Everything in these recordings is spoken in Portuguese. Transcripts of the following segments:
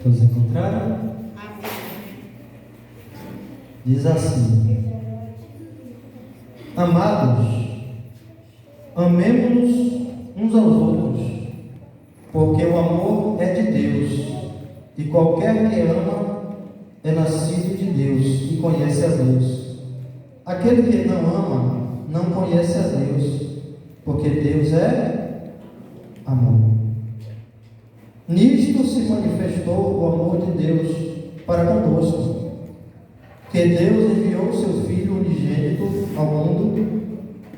Todos encontraram? Diz assim: Amados, amemo-nos uns aos outros, porque o amor é de Deus, e qualquer que ama é nascido de Deus e conhece a Deus. Aquele que não ama não conhece a Deus, porque Deus é amor. Nisto se manifestou o amor de Deus para conosco, que Deus enviou seu Filho unigênito ao mundo,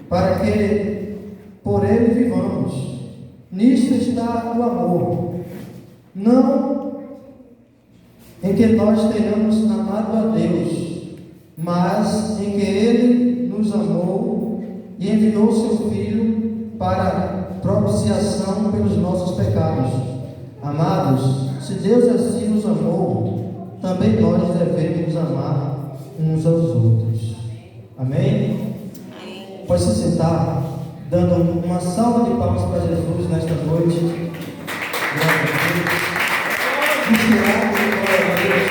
para que por ele vivamos. Nisto está o amor, não em que nós tenhamos amado a Deus, mas em que Ele nos amou e enviou seu Filho para propiciação pelos nossos pecados. Amados, se Deus assim nos amou, também nós devemos amar uns aos outros. Amém? Pode se sentar, dando uma salva de palmas para Jesus nesta noite. Glória a Deus. Inspirado por Deus.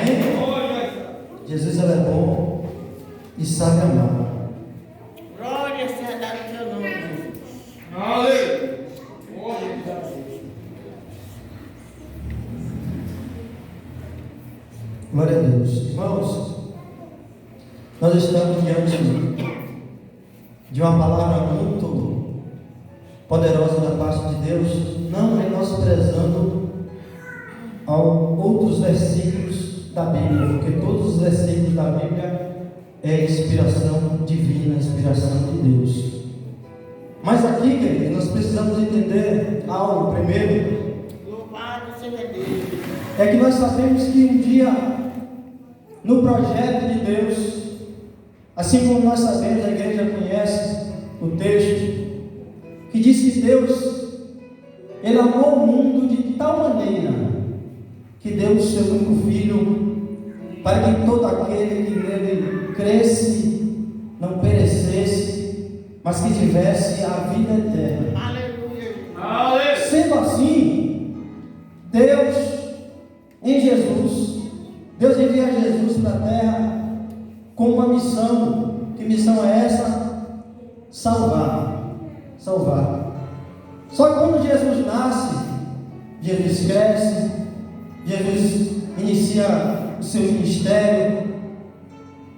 Amém? Jesus é bom e sabe amar. Glória seja dada ao teu nome. Aleluia. Glória a Deus. Irmãos, nós estamos diante de uma palavra muito poderosa da parte de Deus, não menosprezando outros versículos da Bíblia, porque todos os versículos da Bíblia é inspiração divina, inspiração de Deus. Mas aqui, queridos, nós precisamos entender algo primeiro. Louvado seja Deus. É que nós sabemos que um dia, no projeto de Deus, assim como nós sabemos, a igreja conhece o texto, que diz que Deus, Ele amou o mundo de tal maneira, que deu o seu único Filho, para que todo aquele que nele cresce, não perecesse, mas que tivesse a vida eterna. Aleluia. Sendo assim, Deus, em Jesus, Deus envia Jesus para a terra com uma missão. Que missão é essa? Salvar. Só que quando Jesus nasce, Jesus cresce, Jesus inicia o seu ministério,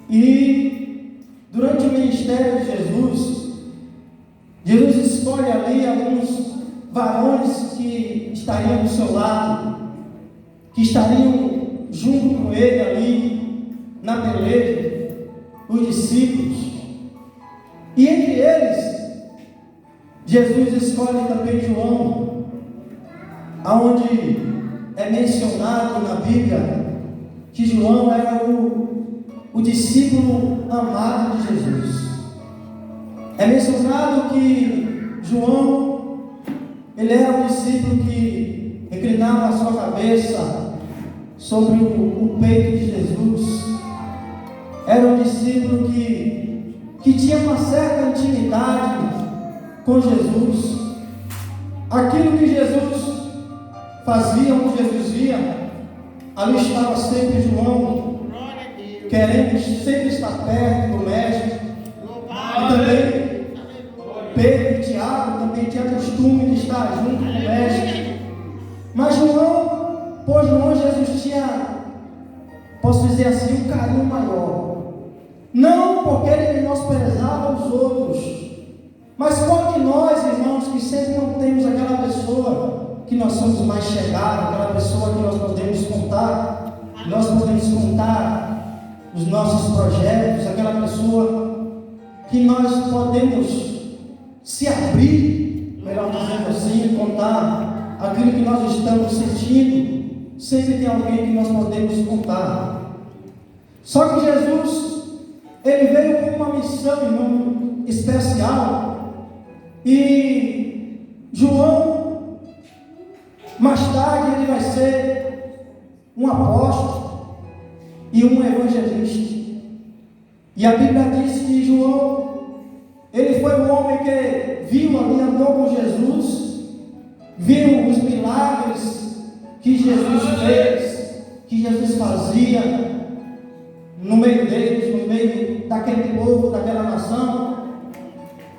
e durante o ministério de Jesus escolhe ali alguns varões que estariam do seu lado, que estariam junto com ele ali na peleja, os discípulos. E entre eles, Jesus escolhe também João, aonde é mencionado na Bíblia que João era o discípulo amado de Jesus. É mencionado que João, ele era um discípulo que inclinava a sua cabeça sobre o peito de Jesus. Era um discípulo que tinha uma certa intimidade com Jesus. Aquilo que Jesus fazia, onde Jesus ia, ali estava sempre João, Glória a Deus. querendo sempre estar perto do mestre. E Louvado. também Pedro e Tiago também tinham costume de estar junto com o mestre. Mas por João, Jesus tinha, posso dizer assim, um carinho maior. Não porque ele menosprezava os outros, mas qual de nós, irmãos, que sempre não temos aquela pessoa que nós somos mais chegados, aquela pessoa que nós podemos contar os nossos projetos, aquela pessoa que nós podemos se abrir, melhor dizendo assim, contar aquilo que nós estamos sentindo. Sempre tem alguém que nós podemos contar. Só que Jesus, ele veio com uma missão, irmão, especial. E João, mais tarde, ele vai ser um apóstolo e um evangelista. E a Bíblia diz que João, ele foi um homem que viu ali, andou com Jesus, viu os milagres que Jesus fez, que Jesus fazia no meio deles, no meio daquele povo, daquela nação,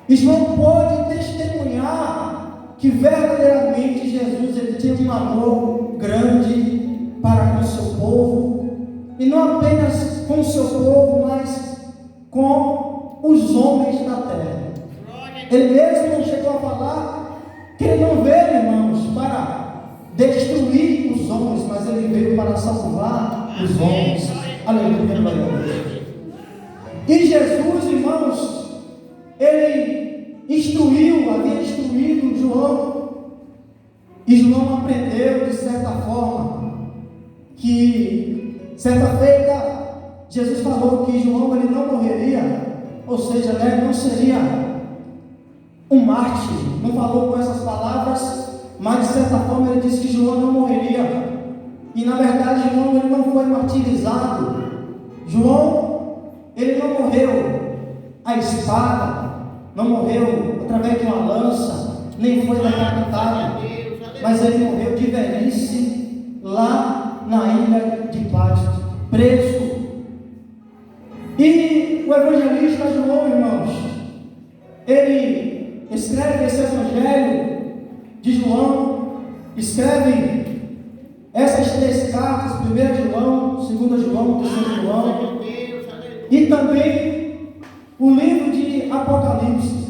João pôde testemunhar que verdadeiramente Jesus ele tinha um amor grande para com o seu povo, e não apenas com o seu povo, mas com os homens da terra. Ele mesmo chegou a falar que ele não veio, irmãos, para destruir os homens, mas ele veio para salvar os homens. Aleluia, glória a Deus. E Jesus, irmãos, ele havia instruído João, e João aprendeu de certa forma, que certa feita Jesus falou que João ele não morreria, ou seja, ele não seria um mártir, não falou com essas palavras, mas de certa forma ele disse que João não morreria, e na verdade João ele não foi martirizado. João ele não morreu à espada, não morreu através de uma lança, nem foi decapitado, mas ele morreu de velhice lá na ilha de Pátmos, preso. E o evangelista João, irmãos, ele escreve esse evangelho de João, escreve essas 3 cartas, 1 João, 2 João, 3 João, e também o livro de Apocalipse.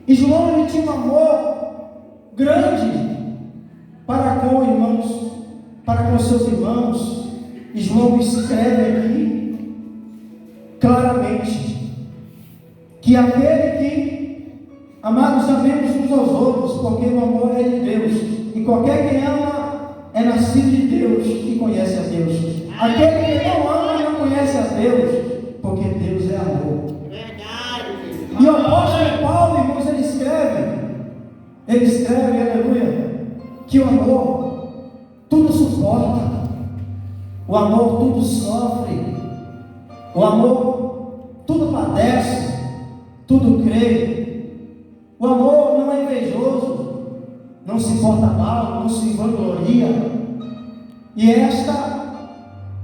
E João ele tinha um amor grande para com irmãos, para com seus irmãos, e João escreve aqui claramente que aquele que, amados, amemos uns aos outros, porque o amor é de Deus, e qualquer que ama é nascido de Deus e conhece a Deus. Aquele que não ama não conhece a Deus, porque Deus é amor. E o apóstolo Paulo, irmãos, ele escreve, aleluia, que o amor tudo suporta, o amor tudo sofre, o amor tudo padece, tudo crê. O amor não é invejoso, não se porta mal, não se vangloria. E esta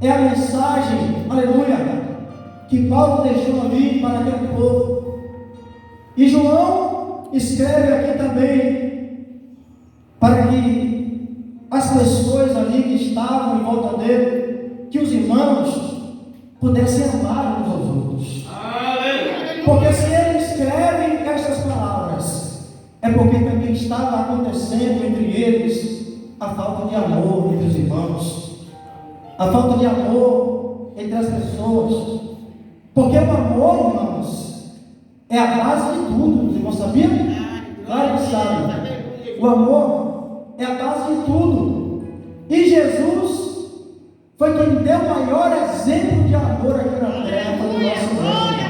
é a mensagem, aleluia, que Paulo deixou ali para aquele povo. E João escreve aqui também para que as pessoas ali que estavam em volta dele, que os irmãos pudessem amar uns aos outros. Porque se ele escreve estas palavras, é porque também estava acontecendo entre eles a falta de amor entre os irmãos, a falta de amor entre as pessoas. Porque o amor, irmãos, é a base de tudo. Os irmãos sabiam? Claro que sabem. O amor é a base de tudo. E Jesus foi quem deu o maior exemplo de amor aqui na terra para o nosso Deus.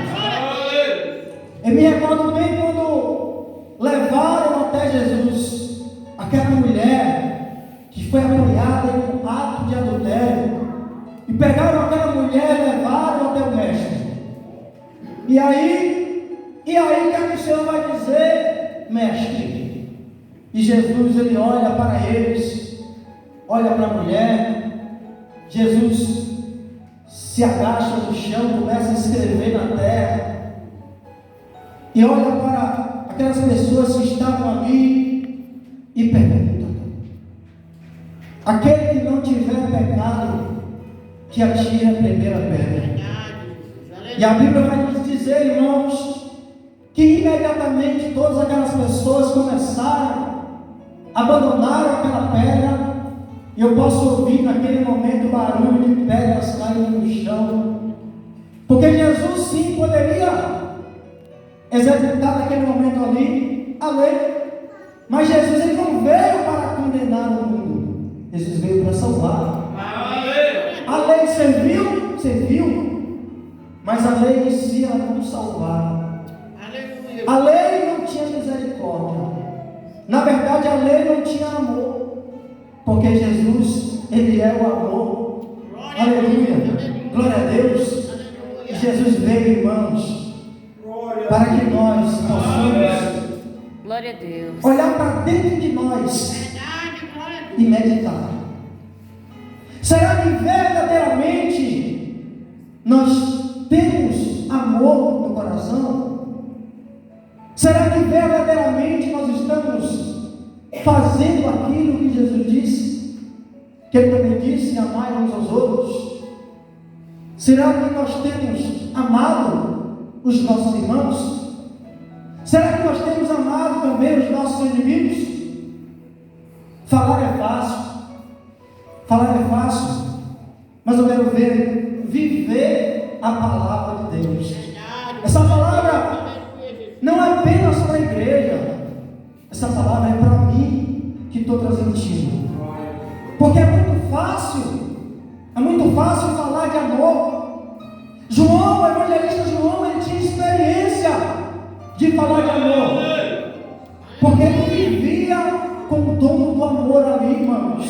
Eu me recordo bem quando levaram até Jesus aquela mulher que foi apoiada em um ato de adultério, e pegaram aquela mulher e levaram até o mestre. E aí o que é que o Senhor vai dizer, mestre? E Jesus ele olha para eles, olha para a mulher. Jesus se agacha no chão, começa a escrever na terra, e olha para aquelas pessoas que estavam ali e pergunta: aquele que não tiver pecado, que atire a primeira pedra. E a Bíblia vai nos dizer, irmãos, que imediatamente todas aquelas pessoas começaram, abandonaram aquela pedra. E eu posso ouvir naquele momento o barulho de pedras caindo no chão, porque Jesus sim poderia executar naquele momento ali a lei, mas Jesus ele não veio para condenar o mundo, Jesus veio para salvar. A lei serviu, mas a lei em si ela não salvava. A lei não tinha misericórdia, na verdade a lei não tinha amor, porque Jesus, ele é o amor. Aleluia, glória a Deus. E Jesus veio, irmãos, para que nós possamos glória a Deus, olhar para dentro de nós meditar? Será que verdadeiramente nós temos amor no coração? Será que verdadeiramente nós estamos fazendo aquilo que Jesus disse? Que Ele também disse: amai uns aos outros. Será que nós temos amado os nossos irmãos? Será que nós temos amado também os nossos inimigos? Falar é fácil, mas eu quero ver, viver a palavra de Deus. Essa palavra não é apenas para a igreja, essa palavra é para mim que estou transmitindo, porque é muito fácil falar de amor. João, o evangelista João, ele tinha experiência de falar de amor, porque ele vivia com o dom do amor ali, irmãos.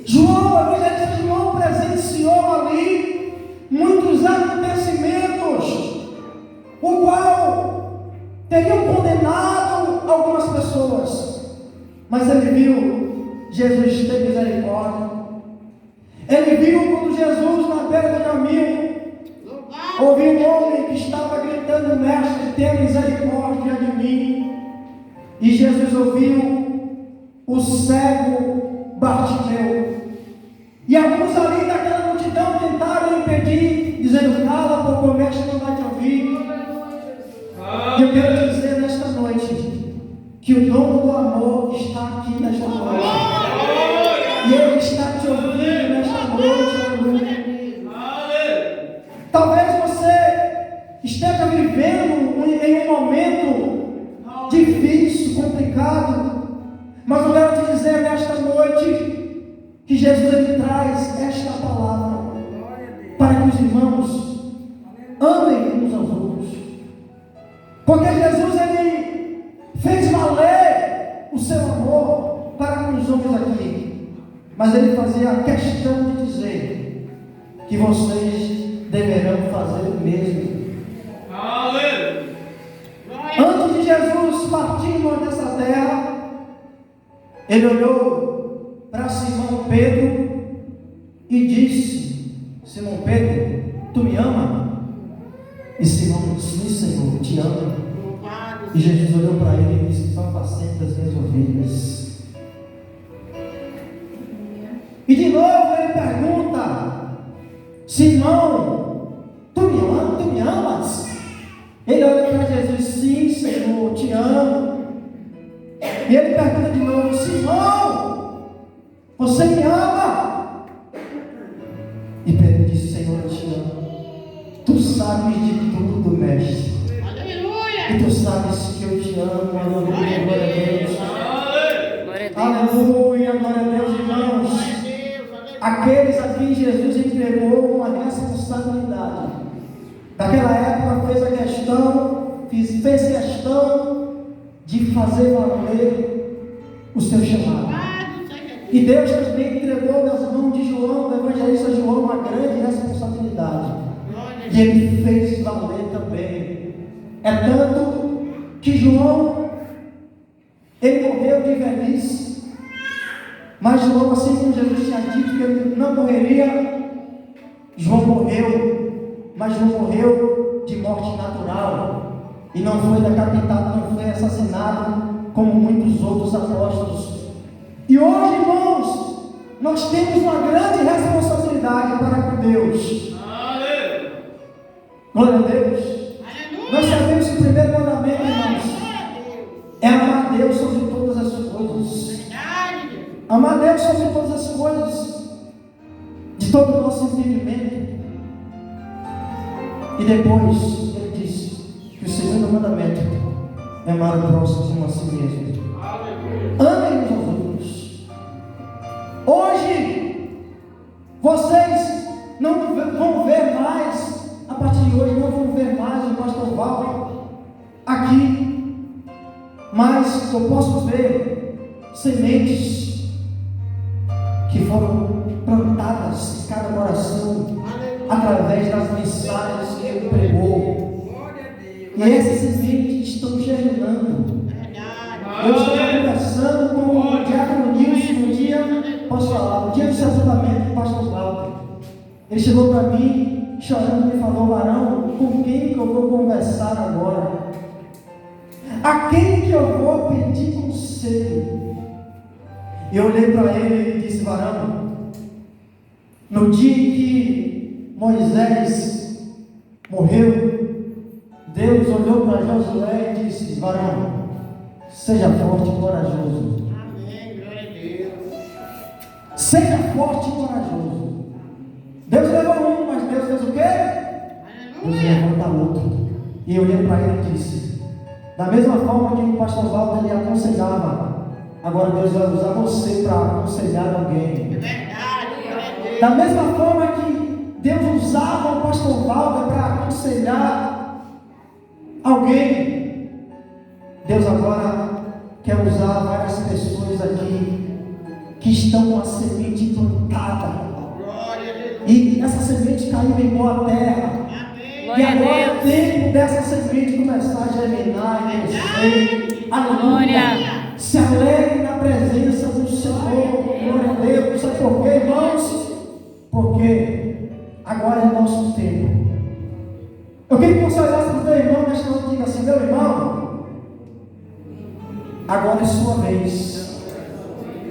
João, o evangelista João, presenciou ali muitos acontecimentos, o qual teriam condenado algumas pessoas, mas ele viu Jesus ter misericórdia. Ele viu quando Jesus, na beira do caminho, ouviu um homem que estava gritando: mestre, tenha misericórdia de mim. E Jesus ouviu o cego Bartimeu. E alguns ali daquela multidão tentaram impedir, dizendo: cala, porque o mestre não vai te ouvir. E eu quero te dizer nesta noite que o dono do amor está aqui nesta noite. E Ele está te ouvindo nesta noite. Talvez você esteja vivendo em um momento difícil, complicado, mas eu quero te dizer nesta noite que Jesus, Ele traz esta palavra para que os irmãos amem uns aos outros, porque Jesus, Ele fez valer o seu amor para com os homens aqui, mas Ele fazia questão de dizer que vocês deverão fazer o mesmo. Antes de Jesus partir dessa terra, Ele olhou para Simão Pedro e disse: Simão Pedro, tu me ama? E Simão disse: sim, Senhor, te amo. E Jesus olhou para ele e disse: apacenta as minhas ovelhas. E de novo ele pergunta: Simão, tu me amas? Ele olha para Jesus: sim, Senhor, te amo. E ele pergunta de novo: Simão, você me ama? E Pedro disse: Senhor, eu te amo. Tu sabes de tudo, mestre. Aleluia. E tu sabes que eu te amo. Aleluia, glória a Deus. Aleluia, glória a Deus, irmãos. Aqueles a quem Jesus entregou uma responsabilidade, daquela época fez questão de fazer valer o seu chamado. E Deus também entregou nas mãos de João, do evangelista João, uma grande responsabilidade. E ele fez valer também. É tanto que João, ele morreu de velhice. Mas João, assim como Jesus tinha dito que ele não morreria, João morreu, mas João morreu de morte natural, e não foi decapitado, não foi assassinado, como muitos outros apóstolos. E hoje, irmãos, nós temos uma grande responsabilidade para com Deus. Glória a Deus. Nós sabemos que o primeiro mandamento, irmãos, é amar a Deus sobre todas as coisas. Amar a Deus sobre todas as coisas, de todo o nosso entendimento. E depois ele disse que o segundo mandamento é amar o próximo como a si mesmo. Amem uns aos outros. Hoje vocês não vão ver mais, a partir de hoje não vão ver mais o pastor Val aqui, mas eu posso ver sementes que foram plantadas em cada coração através das mensagens que ele pregou. E essas sementes estão germinando. Eu estava conversando com o diácono Nilson um dia, Ele chegou para mim, chorando, e falou: varão, com quem que eu vou conversar agora? A quem que eu vou pedir conselho? E eu olhei para ele e disse: varão, no dia em que Moisés morreu, Deus olhou para Josué e disse: varão, seja forte e corajoso. Amém, glória a Deus. Seja forte e corajoso. Deus levou um, mas Deus fez o quê? Deus levanta outro. E eu olhei para ele e disse: da mesma forma que o pastor Walter lhe aconselhava, agora Deus vai usar você para aconselhar alguém. É verdade, glória a Deus. Da mesma forma que Deus usava o pastor Walter para aconselhar alguém, Deus agora quer usar várias pessoas aqui que estão com a semente plantada. Glória a Deus. E essa semente caiu em boa terra. Amém. E agora é o tempo dessa semente começar a germinar e crescer. Aleluia. Se alegre na presença do Senhor. Glória a Deus. Sabe por quê, irmãos? Porque agora é nosso tempo. Eu queria que você olhasse para o teu irmão nesta noite e diga assim: meu irmão, agora é sua vez.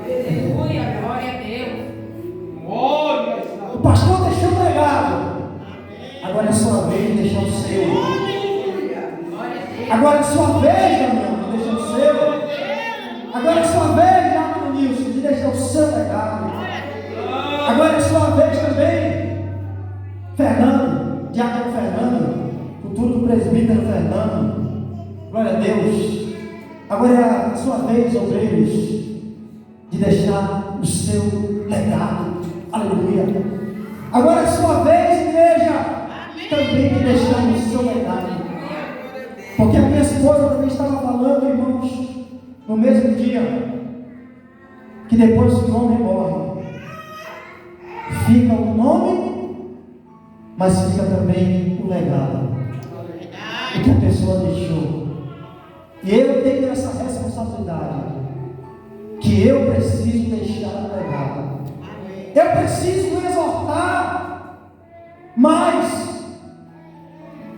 Aleluia, glória a Deus. O pastor deixou o legado. Agora é sua vez de deixar o seu. Agora é sua vez, meu irmão, de deixar o seu. Agora é sua vez, Diácono Nilson, de deixar o seu legado. Agora é sua vez também, Fernando, Diácono Fernando, futuro presbítero Fernando. Glória a Deus. Agora é a sua vez, obreiros, de deixar o seu legado. Aleluia. Agora é sua vez, igreja, também de deixar o seu legado. Porque a minha esposa também estava falando, irmãos, no mesmo dia, que depois que o homem morre, fica o nome, mas fica também o legado, o que a pessoa deixou. E eu tenho essa responsabilidade, que eu preciso deixar o legado. Eu preciso exortar, mas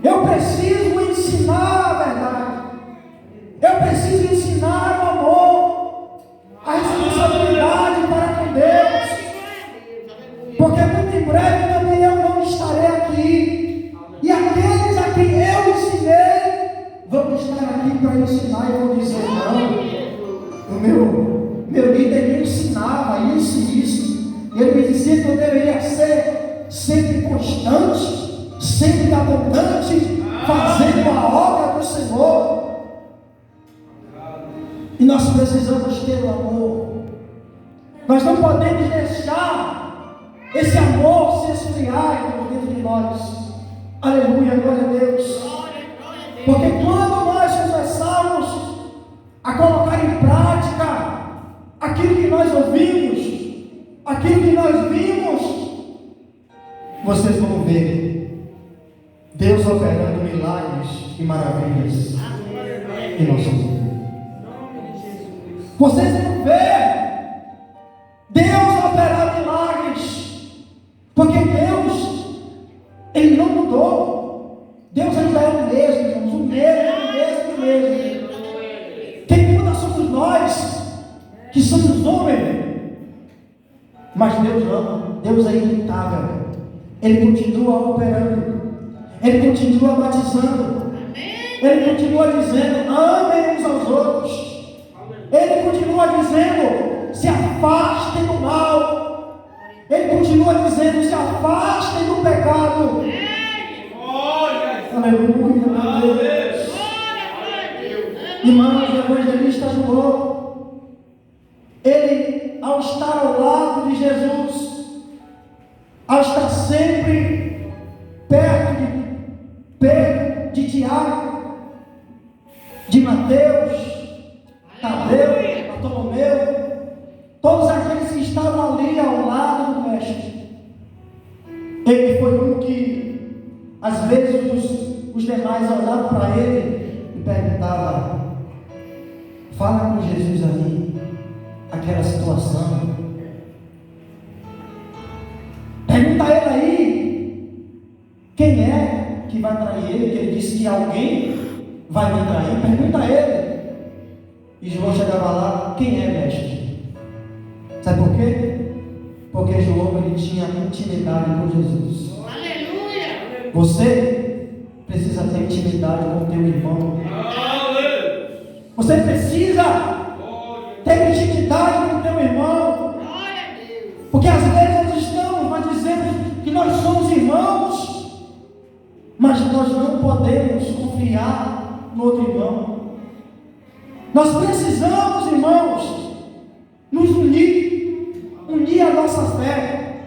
eu preciso ensinar a verdade. Eu preciso ensinar o amor, a responsabilidade para com Deus. Porque muito em breve também eu não estarei aqui. E aqueles a quem eu ensinei vão estar aqui para ensinar e vão dizer: não, o meu líder me ensinava isso e isso. E ele me dizia que eu deveria ser sempre constante, sempre abundante, fazendo a obra do Senhor. E nós precisamos ter o amor. Nós não podemos deixar esse amor se esfriar dentro de nós. Aleluia, glória a Deus. Porque quando nós começarmos a colocar em prática aquilo que nós ouvimos, aquilo que nós vimos, vocês vão ver Deus operando milagres e maravilhas em nosso mundo. Vocês vão ver Deus operar milagres, porque Deus, Ele não mudou. Deus ainda é o mesmo, irmãos, o mesmo. Quem muda somos nós, que somos homens. Mas Deus não, Deus é imutável. Ele continua operando, Ele continua batizando, Ele continua dizendo: amem uns aos outros. Ele continua dizendo: se afastem do mal. Ele continua dizendo: se afastem do pecado. Aleluia. Irmãos, o evangelista João, ele, ao estar ao lado de Jesus, ao estar sempre perto de Pedro, de Tiago, de Mateus, Tadeu, Bartolomeu, todos aqueles que estavam ali ao lado do mestre, ele foi um que às vezes os demais olhavam para ele e perguntavam: fala com Jesus ali, aquela situação. Pergunta a ele aí vai trair ele, que ele disse que alguém vai me trair. Pergunta a ele. E João chegava lá: quem é, mestre? Sabe por quê? Porque João, ele tinha intimidade com Jesus. Aleluia. Você precisa ter intimidade com o teu irmão. Você precisa ter intimidade com o teu irmão. Glória a Deus. Porque às vezes nós estamos dizendo que nós somos irmãos, mas nós não podemos confiar no outro irmão. Nós precisamos, irmãos, nos unir a nossa fé.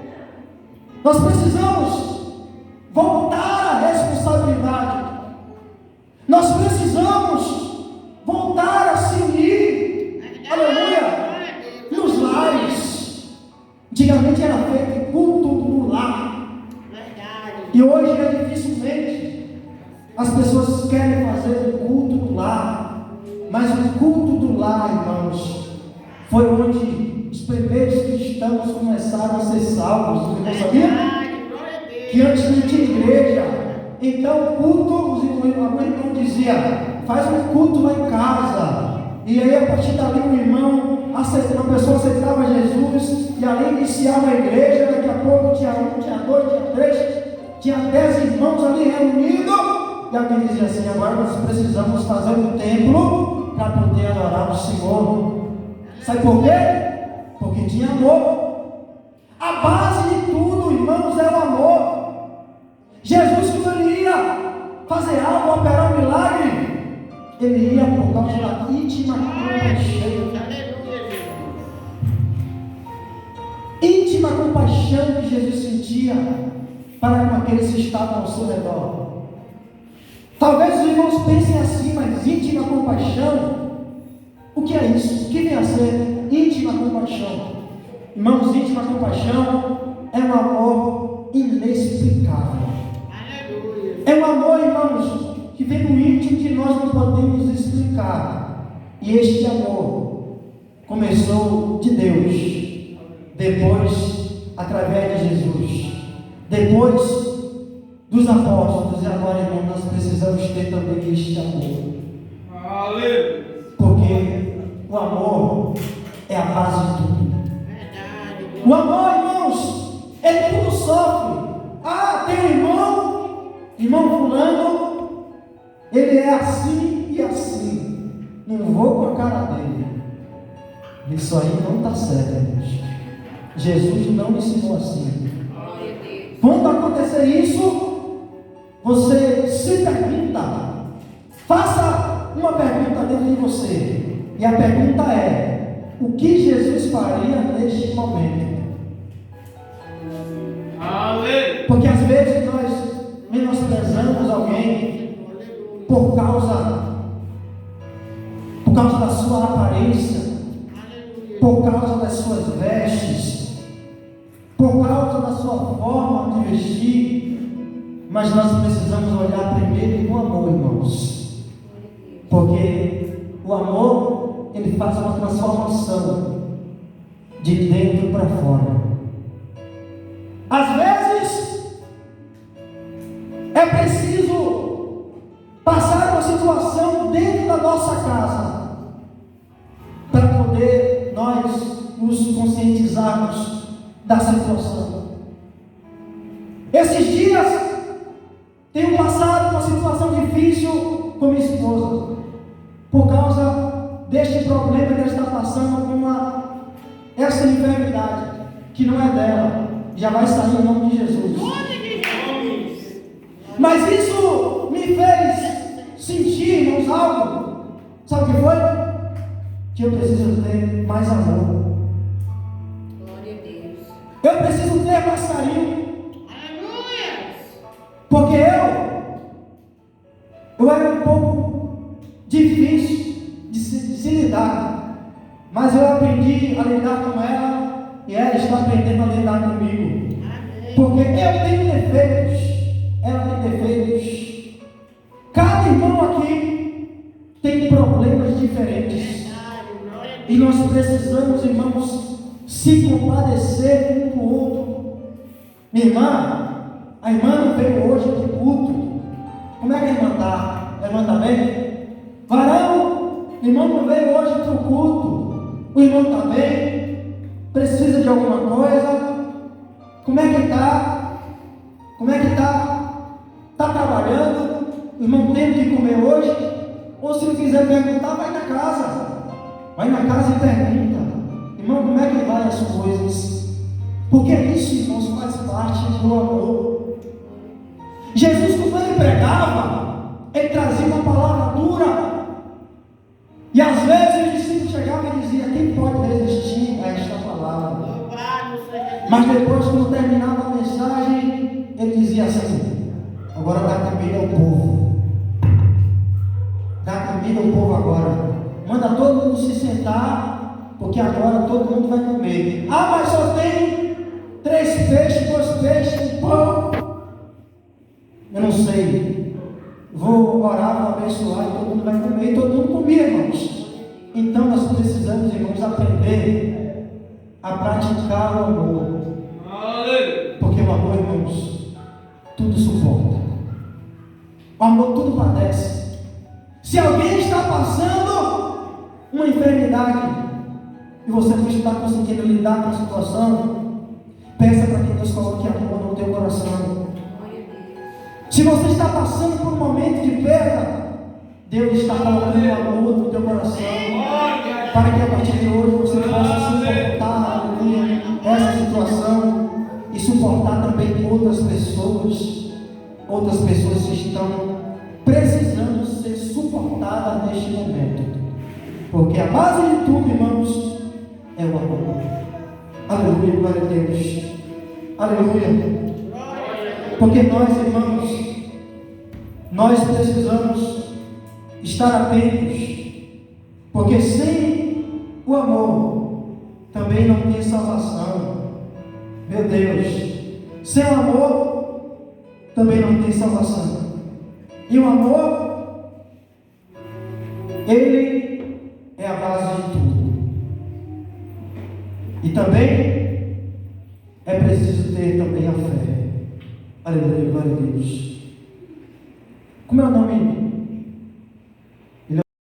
Nós precisamos voltar à responsabilidade. Nós precisamos voltar a se unir. Aleluia! Nos lares. Antigamente era feito culto no lar. Verdade. E hoje dificilmente as pessoas querem fazer o culto do lar. Mas o culto do lar, irmãos, foi onde os primeiros cristãos começaram a ser salvos. Você não sabia? Verdade. Glória a Deus. Que antes não tinha igreja. Então o culto, o irmão dizia: faz um culto lá em casa. E aí a partir dali uma pessoa aceitava Jesus, e ali iniciava a igreja. Daqui a pouco tinha 1, tinha 2, tinha 3, tinha 10 irmãos ali reunidos. E alguém dizia assim: agora nós precisamos fazer um templo para poder adorar o Senhor. Sabe por quê? Porque tinha amor. A base de tudo, irmãos, é o amor. Jesus, quando ele ia fazer algo, operar um milagre, ele ia por causa da íntima compaixão. Aleluia, Jesus. Íntima compaixão que Jesus sentia para com aqueles que estavam ao seu redor. Talvez os irmãos pensem assim: mas íntima compaixão, o que é isso? O que vem a ser íntima compaixão? Irmãos, íntima compaixão é um amor inexplicável. Aleluia. É um amor, irmãos, que vem do íntimo, que nós não podemos explicar. E este amor começou de Deus, depois através de Jesus, depois dos apóstolos, e agora, irmão, nós precisamos ter também este amor. Aleluia. Porque o amor é a base de tudo. Verdade. O amor, irmãos, ele tudo sofre. Ah, tem um irmão fulano, ele é assim e assim. Não vou com a cara dele. Isso aí não está certo, irmãos. Jesus não ensinou assim. Glória a Deus. Quando acontecer isso, você se pergunta, faça uma pergunta dentro de você, e a pergunta é: o que Jesus faria neste momento? Aleluia. Porque às vezes nós menosprezamos alguém por causa da sua aparência, por causa das suas vestes, por causa da sua forma de vestir. Mas nós precisamos olhar primeiro com amor, irmãos. Porque o amor, ele faz uma transformação de dentro para fora. Às vezes, é preciso passar uma situação dentro da nossa casa para poder nós nos conscientizarmos da situação. Esses dias, tenho passado uma situação difícil com minha esposa, por causa deste problema que ela está passando com essa enfermidade, que não é dela, já vai sair em nome de Jesus. Mas isso me fez sentir, irmãos, algo. Sabe o que foi? Que eu preciso ter mais amor. Glória a Deus. Eu preciso ter mais carinho. Aleluia. Porque eu era um pouco difícil de se lidar, mas eu aprendi a lidar com ela, e ela está aprendendo a lidar comigo. Porque eu tenho defeitos, ela tem defeitos. Cada irmão aqui tem problemas diferentes, e nós precisamos, irmãos, se compadecer um com o outro. Minha irmã, a irmã não veio hoje de culto, Como é que a irmã está? A irmã está bem? Varão, o irmão não veio hoje para o culto. O irmão está bem? Precisa de alguma coisa? Como é que está? Como é que está? Está trabalhando? O irmão tem o que comer hoje? Ou se não quiser perguntar, vai na casa. Vai na casa e pergunta. Irmão, como é que vai as coisas? Porque isso, irmãos, faz parte do amor. Jesus, quando ele pregava, ele trazia uma palavra dura. E às vezes os discípulos chegavam e diziam: quem pode resistir a esta palavra? Louvado seja Deus. Mas depois, quando terminava a mensagem, ele dizia assim: agora dá comida ao povo. Dá comida ao povo agora. Manda todo mundo se sentar, porque agora todo mundo vai comer. Ah, mas só tem 3 peixes, 2 peixes, 1 pão. Eu não sei. Vou orar, vou abençoar e todo mundo vai comer. E todo mundo comia, irmãos. Então nós precisamos, irmãos, aprender a praticar o amor. Porque o amor, irmãos, tudo suporta. O amor tudo padece. Se alguém está passando uma enfermidade e você não está conseguindo lidar com a situação, peça para que Deus coloque amor no teu coração. Se você está passando por um momento de perda, Deus está colocando amor no teu coração, para que a partir de hoje você possa suportar, aleluia, essa situação e suportar também outras pessoas que estão precisando ser suportadas neste momento. Porque a base de tudo, irmãos, é o amor. Aleluia, glória a Deus. Aleluia. Porque nós, irmãos, nós precisamos estar atentos. Porque sem o amor também não tem salvação. Meu Deus, sem o amor também não tem salvação. E o amor, ele é a base de tudo. E também é preciso ter também a fé. Aleluia, glória a Deus. Como é o nome